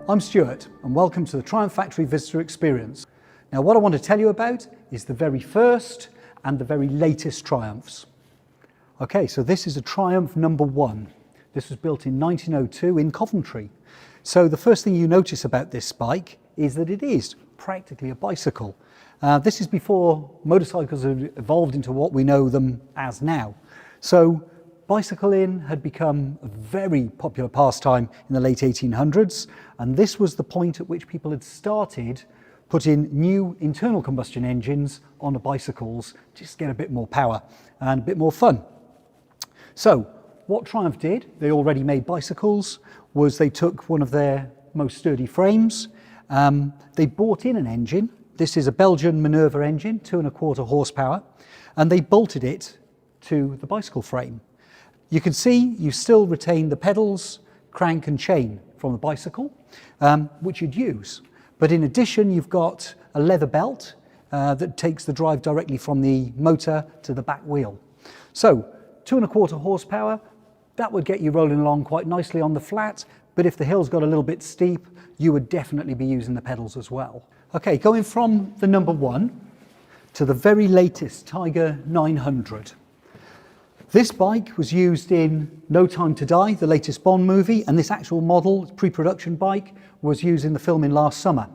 I'm Stuart and welcome to the Triumph Factory Visitor Experience. Now what I want to tell you about is the very first and the very latest Triumphs. Okay, so this is a Triumph number 1. This was built in 1902 in Coventry. So the first thing you notice about this bike is that it is practically a bicycle. This is before motorcycles have evolved into what we know them as now. So bicycling had become a very popular pastime in the late 1800s, and this was the point at which people had started putting new internal combustion engines onto bicycles just to get a bit more power and a bit more fun. So what Triumph did, they already made bicycles, was they took one of their most sturdy frames, they bought in an engine. This is a Belgian Minerva engine, 2¼ horsepower, and they bolted it to the bicycle frame. You can see you still retain the pedals, crank and chain from the bicycle, which you'd use. But in addition, you've got a leather belt that takes the drive directly from the motor to the back wheel. So 2¼ horsepower, that would get you rolling along quite nicely on the flat, but if the hills got a little bit steep, you would definitely be using the pedals as well. Okay, going from the number 1 to the very latest Tiger 900. This bike was used in No Time to Die, the latest Bond movie, and this actual model, pre-production bike, was used in the filming last summer.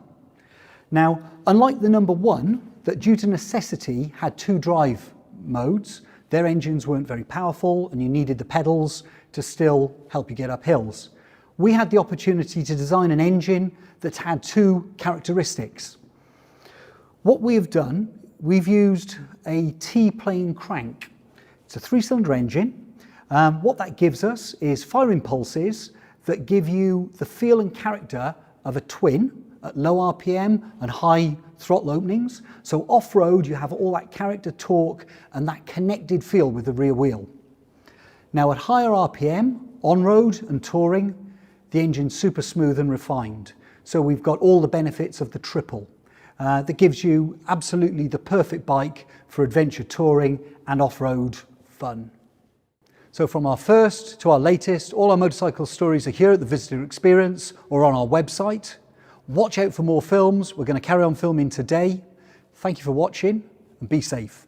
Now, unlike the number 1, that due to necessity had 2 drive modes, their engines weren't very powerful and you needed the pedals to still help you get up hills. We had the opportunity to design an engine that had 2 characteristics. What we have done, we've used a T-plane crank. It's a 3-cylinder engine. What that gives us is firing pulses that give you the feel and character of a twin at low RPM and high throttle openings. So off-road, you have all that character, torque, and that connected feel with the rear wheel. Now at higher RPM, on-road and touring, the engine's super smooth and refined. So we've got all the benefits of the triple. That gives you absolutely the perfect bike for adventure touring and off-road fun. So from our first to our latest, all our motorcycle stories are here at the Visitor Experience or on our website. Watch out for more films. We're going to carry on filming today. Thank you for watching and be safe.